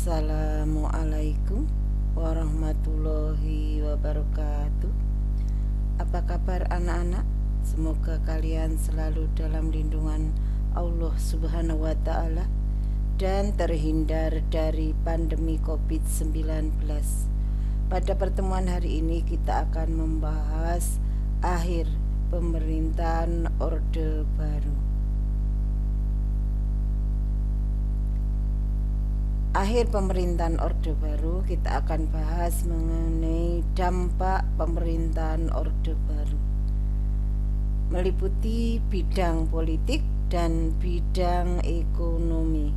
Assalamualaikum warahmatullahi wabarakatuh. Apa kabar anak-anak? Semoga kalian selalu dalam lindungan Allah Subhanahu wa Ta'ala dan terhindar dari pandemi COVID-19. Pada pertemuan hari ini kita akan membahas akhir pemerintahan Orde Baru. Akhir pemerintahan Orde Baru, kita akan bahas mengenai dampak pemerintahan Orde Baru, meliputi bidang politik dan bidang ekonomi.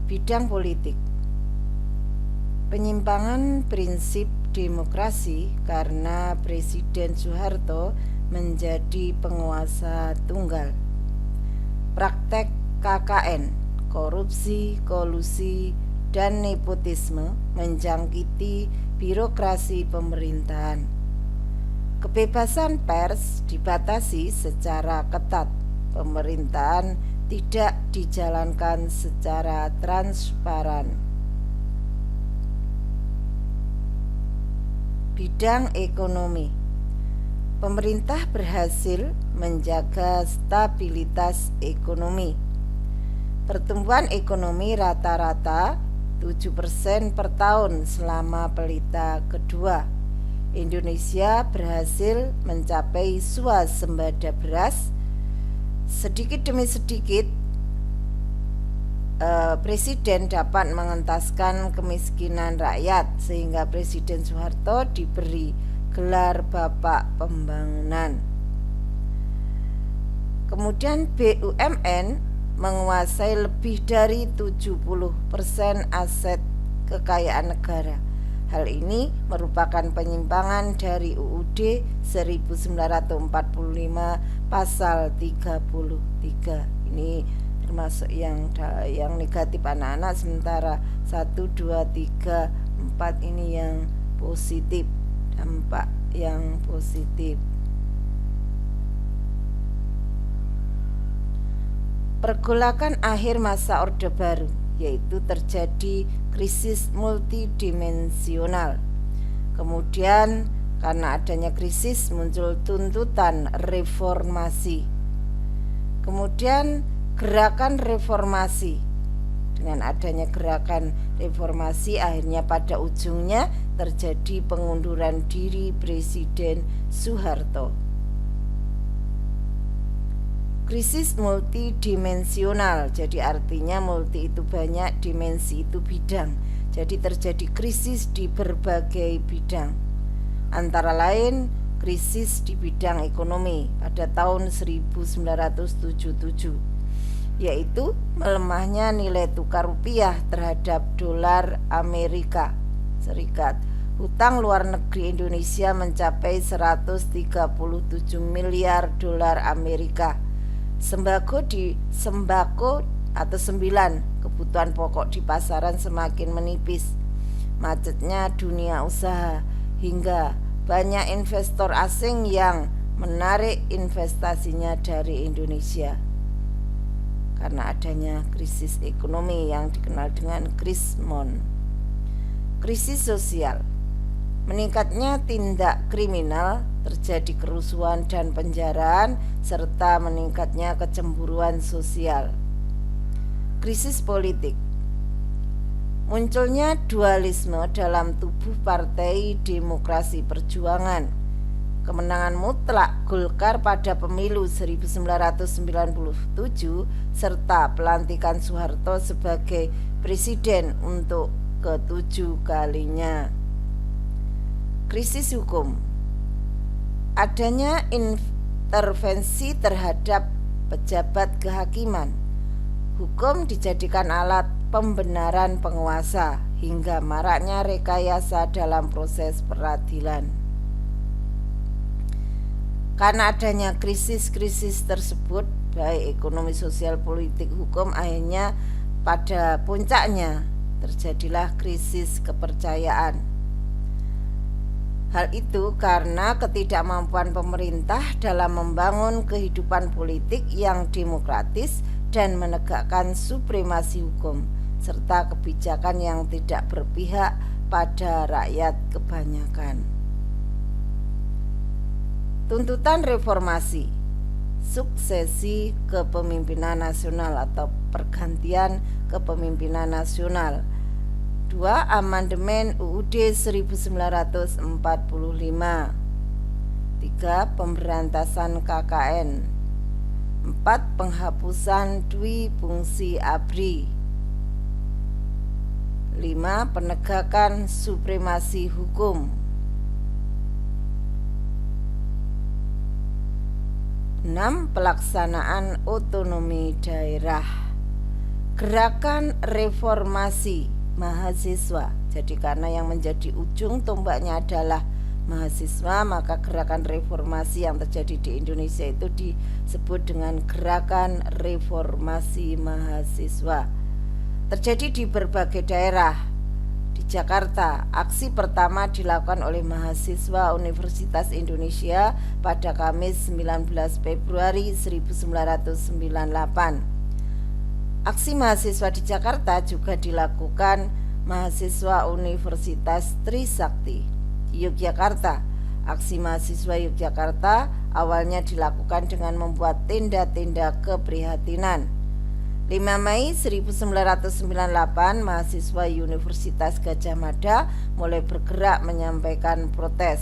Bidang politik, penyimpangan prinsip demokrasi karena Presiden Soeharto menjadi penguasa tunggal. Praktek KKN, korupsi, kolusi, dan nepotisme menjangkiti birokrasi pemerintahan. Kebebasan pers dibatasi secara ketat. Pemerintahan tidak dijalankan secara transparan. Bidang ekonomi, pemerintah berhasil menjaga stabilitas ekonomi. Pertumbuhan ekonomi rata-rata 7% per tahun selama pelita kedua. Indonesia berhasil mencapai swasembada beras. Sedikit demi sedikit Presiden dapat mengentaskan kemiskinan rakyat, sehingga Presiden Soeharto diberi gelar Bapak Pembangunan. Kemudian BUMN menguasai lebih dari 70% aset kekayaan negara. Hal ini merupakan penyimpangan dari UUD 1945 pasal 33. Ini termasuk yang negatif anak-anak, sementara 1, 2, 3, 4 ini yang positif, dampak yang positif. Pergolakan akhir masa Orde Baru, yaitu terjadi krisis multidimensional. Kemudian karena adanya krisis muncul tuntutan reformasi. Kemudian gerakan reformasi. Dengan adanya gerakan reformasi, akhirnya pada ujungnya terjadi pengunduran diri Presiden Soeharto. Krisis multidimensional, jadi artinya multi itu banyak, dimensi itu bidang. Jadi terjadi krisis di berbagai bidang. Antara lain krisis di bidang ekonomi pada tahun 1977, yaitu melemahnya nilai tukar rupiah terhadap dolar Amerika Serikat. Hutang luar negeri Indonesia mencapai 137 miliar dolar Amerika. Sembako atau 9 kebutuhan pokok di pasaran semakin menipis. Macetnya dunia usaha hingga banyak investor asing yang menarik investasinya dari Indonesia karena adanya krisis ekonomi yang dikenal dengan krismon. Krisis sosial, meningkatnya tindak kriminal, terjadi kerusuhan dan penjaraan, serta meningkatnya kecemburuan sosial. Krisis politik, munculnya dualisme dalam tubuh Partai Demokrasi Perjuangan. Kemenangan mutlak Golkar pada pemilu 1997 serta pelantikan Soeharto sebagai presiden untuk ke-7 kalinya. Krisis hukum, adanya intervensi terhadap pejabat kehakiman. Hukum dijadikan alat pembenaran penguasa hingga maraknya rekayasa dalam proses peradilan. Karena adanya krisis-krisis tersebut, baik ekonomi, sosial, politik, hukum, akhirnya pada puncaknya terjadilah krisis kepercayaan. Hal itu karena ketidakmampuan pemerintah dalam membangun kehidupan politik yang demokratis dan menegakkan supremasi hukum serta kebijakan yang tidak berpihak pada rakyat kebanyakan. Tuntutan reformasi, suksesi kepemimpinan nasional atau pergantian kepemimpinan nasional. 2. Amandemen UUD 1945. 3. Pemberantasan KKN. 4. Penghapusan dwi fungsi ABRI. 5. Penegakan supremasi hukum. 6. Pelaksanaan otonomi daerah. Gerakan reformasi mahasiswa. Jadi karena yang menjadi ujung tombaknya adalah mahasiswa, maka gerakan reformasi yang terjadi di Indonesia itu disebut dengan gerakan reformasi mahasiswa. Terjadi di berbagai daerah. Di Jakarta, aksi pertama dilakukan oleh mahasiswa Universitas Indonesia pada Kamis 19 Februari 1998. Aksi mahasiswa di Jakarta juga dilakukan mahasiswa Universitas Trisakti di Yogyakarta. Aksi mahasiswa Yogyakarta awalnya dilakukan dengan membuat tenda-tenda keprihatinan. 5 Mei 1998, mahasiswa Universitas Gadjah Mada mulai bergerak menyampaikan protes.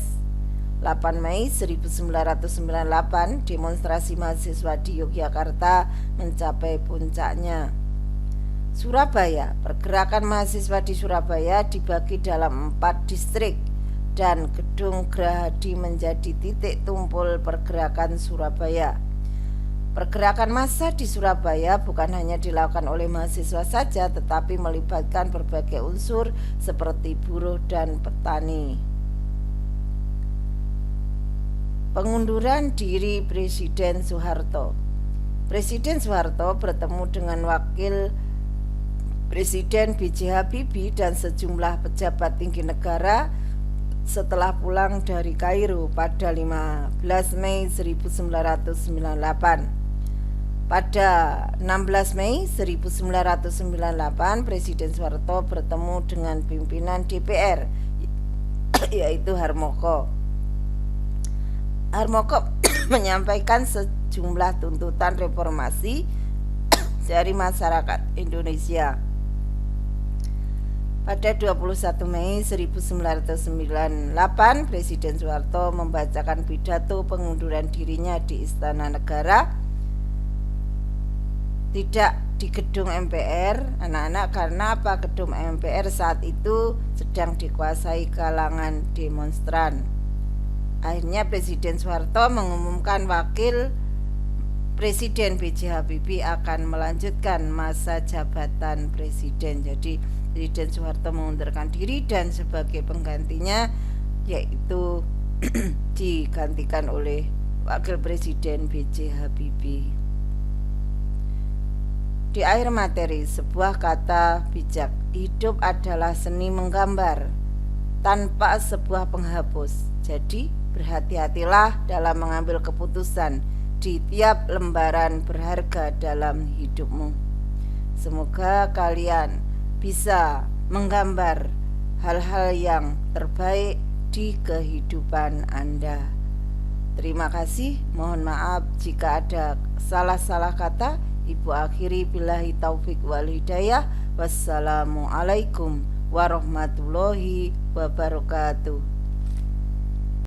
8 Mei 1998, demonstrasi mahasiswa di Yogyakarta mencapai puncaknya. Surabaya, pergerakan mahasiswa di Surabaya dibagi dalam 4 distrik dan Gedung Grahadi menjadi titik tumpul pergerakan Surabaya. Pergerakan massa di Surabaya bukan hanya dilakukan oleh mahasiswa saja, tetapi melibatkan berbagai unsur seperti buruh dan petani. Pengunduran diri Presiden Soeharto. Presiden Soeharto bertemu dengan Wakil Presiden B.J. Habibie dan sejumlah pejabat tinggi negara setelah pulang dari Kairo pada 15 Mei 1998. Pada 16 Mei 1998, Presiden Soeharto bertemu dengan pimpinan DPR, yaitu Harmoko. Harmoko menyampaikan sejumlah tuntutan reformasi dari masyarakat Indonesia. Pada 21 Mei 1998, Presiden Soeharto membacakan pidato pengunduran dirinya di Istana Negara, tidak di gedung MPR, anak-anak. Karena apa? Gedung MPR saat itu sedang dikuasai kalangan demonstran. Akhirnya Presiden Soeharto mengumumkan Wakil Presiden B.J. Habibie akan melanjutkan masa jabatan presiden. Jadi Presiden Soeharto mengundurkan diri dan sebagai penggantinya yaitu digantikan oleh Wakil Presiden B.J. Habibie. Di akhir materi, sebuah kata bijak, hidup adalah seni menggambar tanpa sebuah penghapus. Jadi berhati-hatilah dalam mengambil keputusan di tiap lembaran berharga dalam hidupmu. Semoga kalian bisa menggambar hal-hal yang terbaik di kehidupan Anda. Terima kasih, mohon maaf jika ada salah-salah kata. Ibu akhiri billahi taufik wal hidayah. Wassalamualaikum warahmatullahi wabarakatuh.